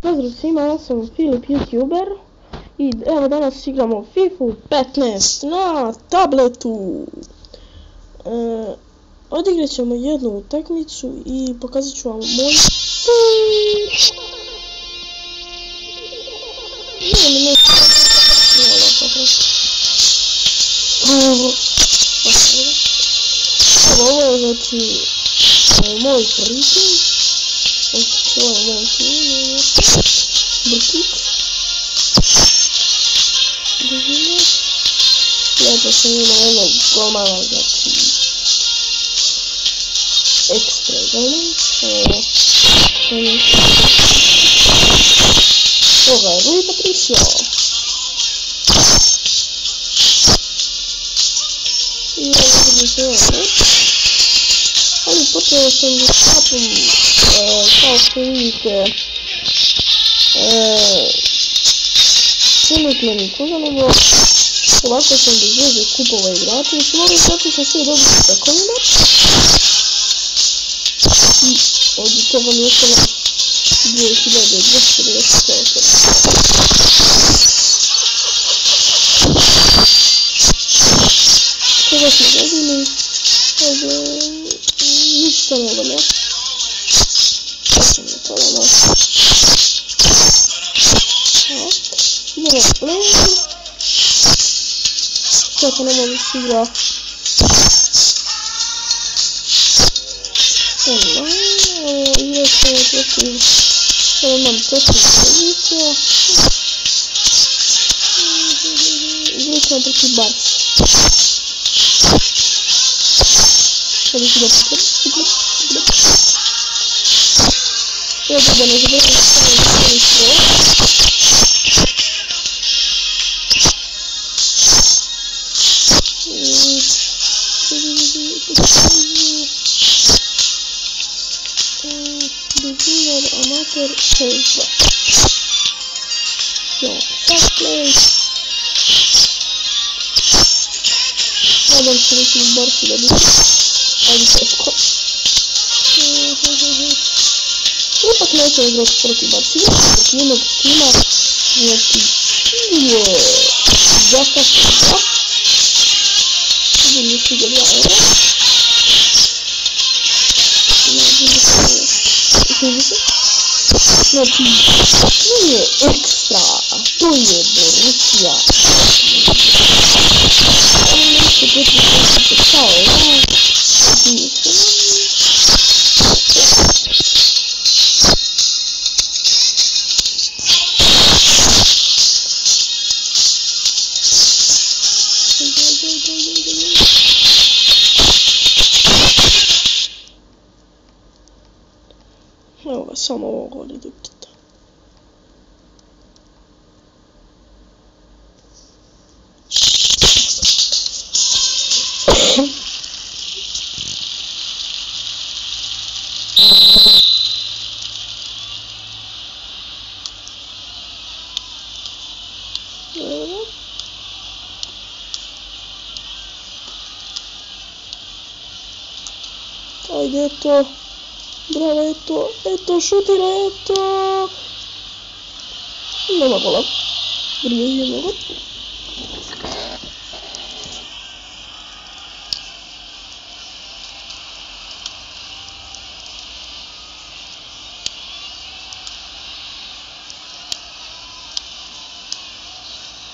Pozdrav svima, ja sam Filip, YouTuber i evo danas igramo FIFA 15 na tabletu. Odigrat ćemo jednu utakmicu i pokazat ću vam moj ovo je znači moj pritim. Ovo je moj tim, Brkić. Lijepo sam imao jednog golmana, znači ekstra golman. Ovoga je Rui Patricio. I ovo vidim se ovo. Ali počeo sam da skapam, kao što vidite, trenutno nikoga, nego ovako sam bez veze kupova igrača i su ovi igrači sam sve dobiti pekovima. I od toga mi je ostalo 2298. Koga smo dobili? Ništa ne valja. Idemo play. Kako ne mogu se igra online. Igra se protiv, sada imam protiv pozicija. Igra se protiv Barca. Sada ću da pokrenu. Ja ću da ne zaboravim stavim svoje. Beginner, amateur, phase 2. Jo, sad play. Nadam se da ću Barci da biti. Ali teško. Ipak neću igrati protiv Barci. Protiv jednog tima. Znači, je zakasno. Budu svi ga 2 eura. Znači, to je ekstra, a to je Borussia. Ali nešto početi kao ja. Evo ga, samo ovo goli duptita. Ajde, eto. Bravo, eto, šutira, eto. Nema gola. Drugi je mnogo.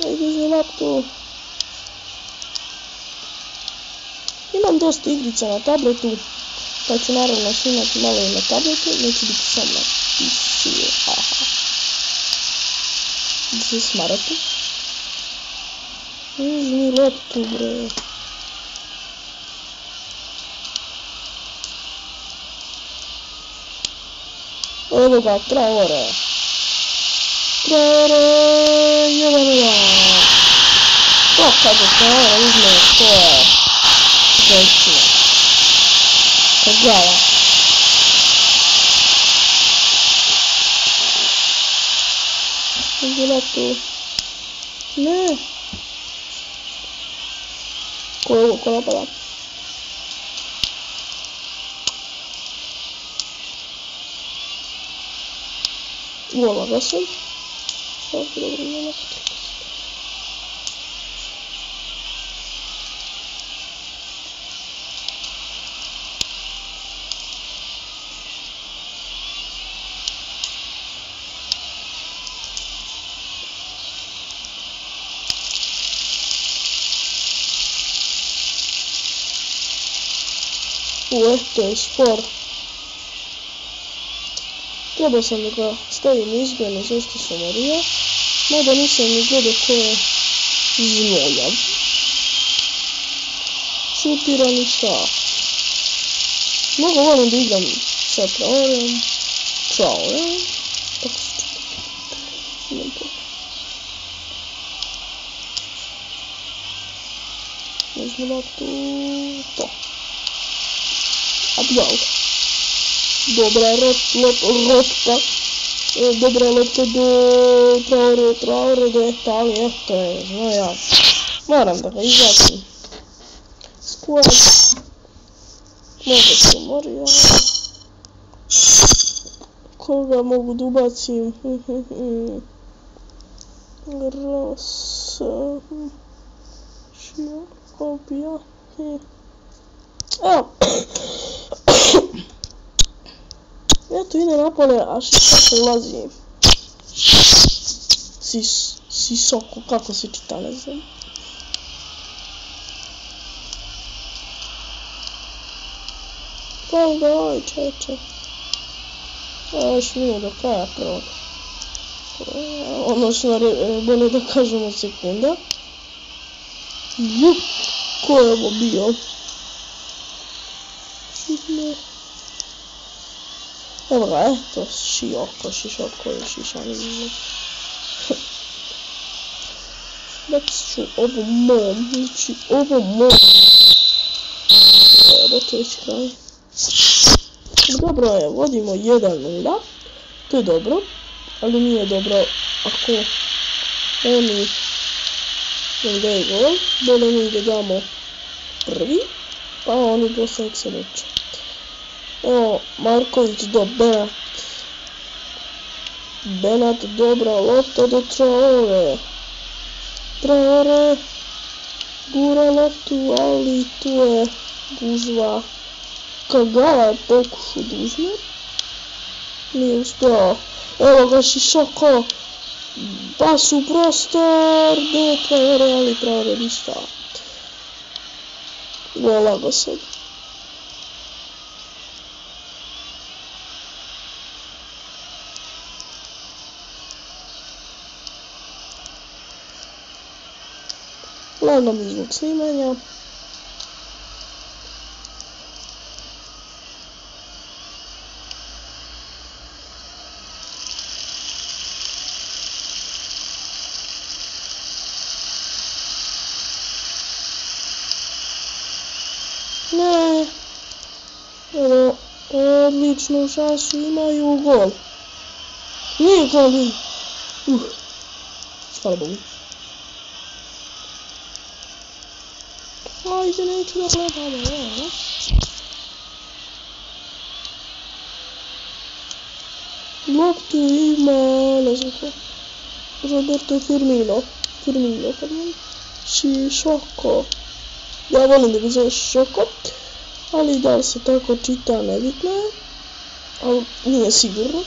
Ajde, želapto. Imam dosta igrica na tabletu. Pa ću naravno snimati malo i na tabletu, neće biti samo na PC-u, haha. Da se smarate. Uzmi loptu, bre. Evo ga, Traore. Traore, 1-0. O, kada Traore uzme, to je zajčina. Glava. Bila tu. Ne. Ko je ovo, ko napada? Vola ga sam. Ovdje dobro nema. To je spor. Trebao sam da ga stavim u izmjenu zašto sam morio. Mada nisam ni gledao ko je znojav. Šutiran i šta. Mnogo volim da igram sa Traorem. Traorem. Tako se čuti. Imam to. Uzmem loptu. To. Abdal. Dobra lopta. Dobra lopta do Traore do Italije. Eto je, znoja. Moram da ga izbacim. Squad. Možda se morio. Koga mogu da ubacim? Kopija. Evo. Eto ide napole, a Šisoko ulazi. Sisoko, kako se čita, ne znam. Pa daj, čeče. Još minut do kraja prvog. Odnosno, bolje da kažemo sekunda. Jup, ko je ovo bio? Evo ga, eto, Šisoko ili Šišani. Bacit ću ovo mom, znači ovo mom. Evo, to je već kraj. Dobro je, vodimo 1-0, to je dobro, ali nije dobro ako oni nam daju gol, bolje mi da damo prvi, pa oni doslovno se neće. Evo, Marković do Benat. Benat, dobra lopta do Traore. Traore gura loptu, ali tu je gužva. Kagala je pokušao da uzme. Nije uspio. Evo ga Šisoko. Pas u prostor do Traore, ali Traore ništa. Vola ga sad. Uglavnom mi zvuk snimanja. Ne. Evo, odličnu šansu imaju gol. Nije gol. Hvala Bogu. Ajde, neću da gledamo, evo. Loptu ima, ne znam ko. Roberto Firmino, pardon. Šisoko. Ja volim da ga zove Šisoko, ali da li se tako čita, nebitno je. Ali nije sigurno.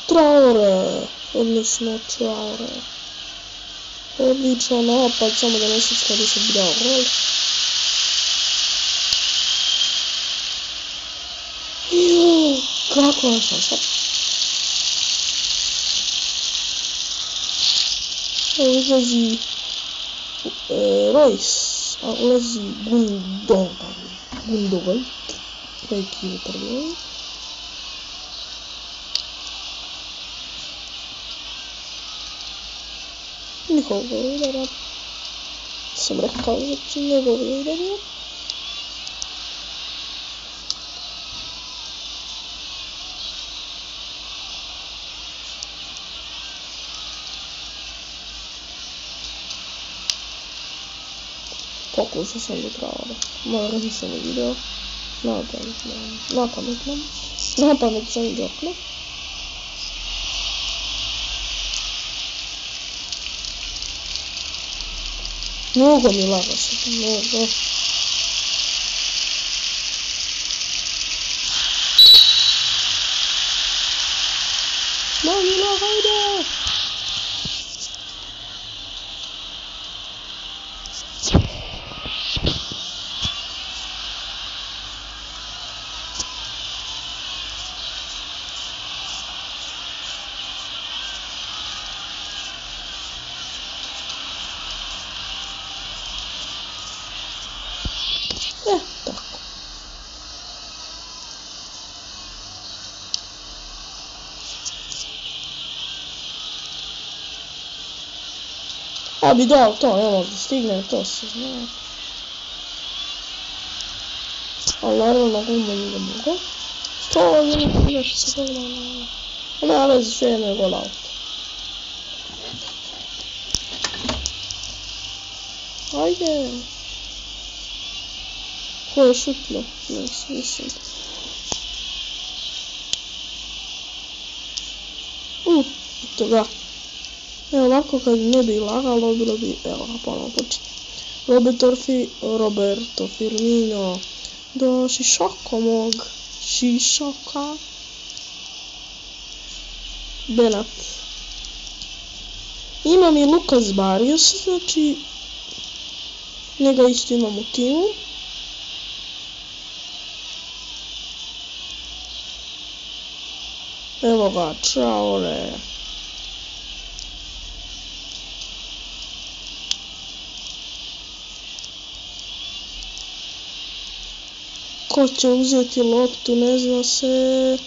Traore, odnosno Traore. Odličan napad, samo da ne se skada se bi dao gol. Juuu, kako je šansa. Evo izlazi Royce, a ulazi Gundogan. Prekine, pardon. Njihovog udara. Sam rekao da će njegov udara. Pokušao sam da Traore. Moja nisam video. Napametno. Napamet sam džokno. Mnogo mi laga se, mnogo. Mami laga ide! Tako. A bi dao to, ne možda stigne, to se zna. Ali naravno guma nije mogo. Što je nešto se gledano? Nema veze, sve jedno je gol auto. Ajde. Ko je šutno? Mislim. Eto ga. Evo ovako kad ne bi lagalo, bilo bi, evo ga ponovno počinje. Roberto Firmino do Šišoko mog. Šišoka. Benat. Imam i Lukas Barrios, znači njega isto imam u timu. Evo ga, Traore. Ko će uzeti loptu, ne zna se.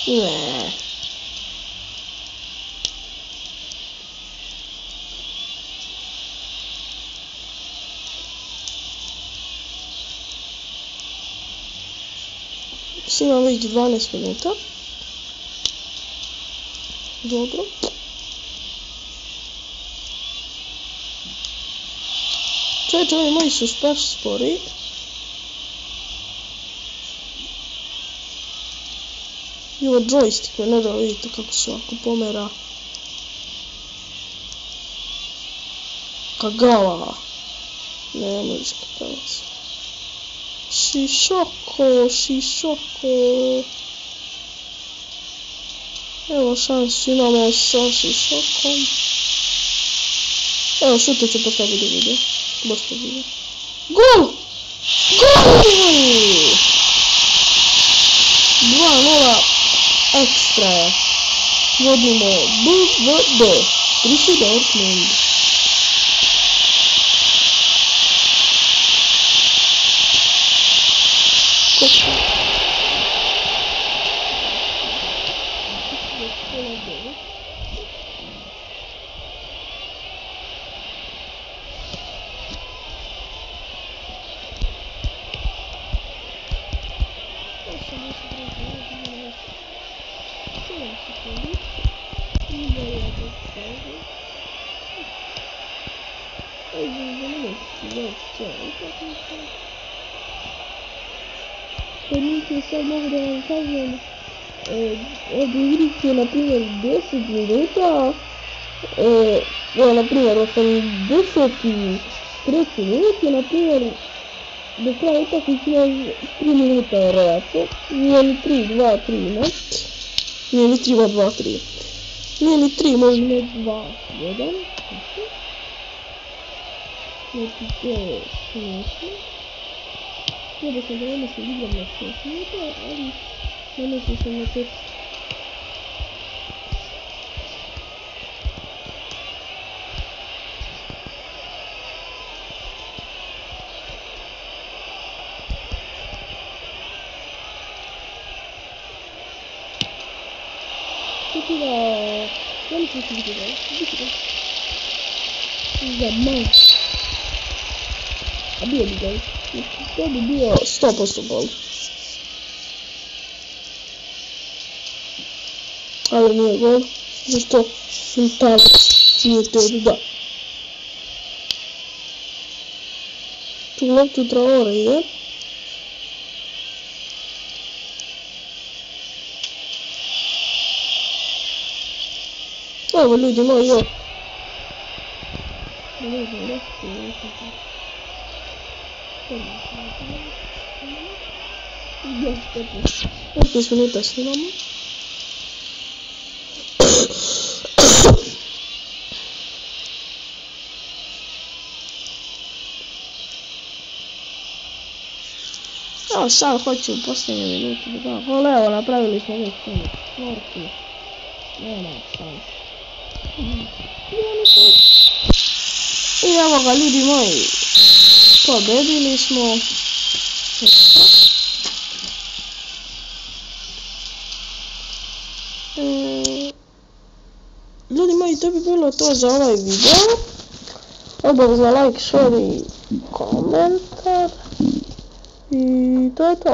Ne. Imam već 12 minuta. Dobro. Čovječe, ovi moji su baš spori. I ovo joystick me ne da vidite kako se ovako pomera. Kagawa. Ne možeš Kagawa. Šišoko. Evo šansu imamo sa Šišokom. Evo šuto ću postaviti video. Baš to video. Gol! Gol! 2-0 ekstra je. Vodimo BVB. Borussia Dortmund. Sad mogu da vam kažem od igrice, na primjer, 10 minuta, na primjer, 83. minut je, na primjer, do kraja utakmice ima 3 minuta, vjerojatno. Nije li 3, 2, 3, ne? Nije li 3, 2, 3. Nije li 3, možda ne 2, 1. Znači, to je smiješno. Trebao sam da ne mislim igram na 6 minuta, ali ne mislim sam na 5. Tako da, ja mislim se vidio, biti ga. Za manj. A bio bi gol. To bi bio 100% gol. Ali nije gol. Zašto Hintavac nije teo da da. Tu loptu Traore ide. Evo ljudi moji, jo. Još 15 minuta snimamo. Evo sad hoću u posljednju minutu da dam. Ali evo, napravili smo već puno. Morki. Nema šans. I evo ga ljudi moji. Pobedili smo. Ljudi moji, to bi bilo to za ovaj video. Obavezno like, share i komentar. I to je to.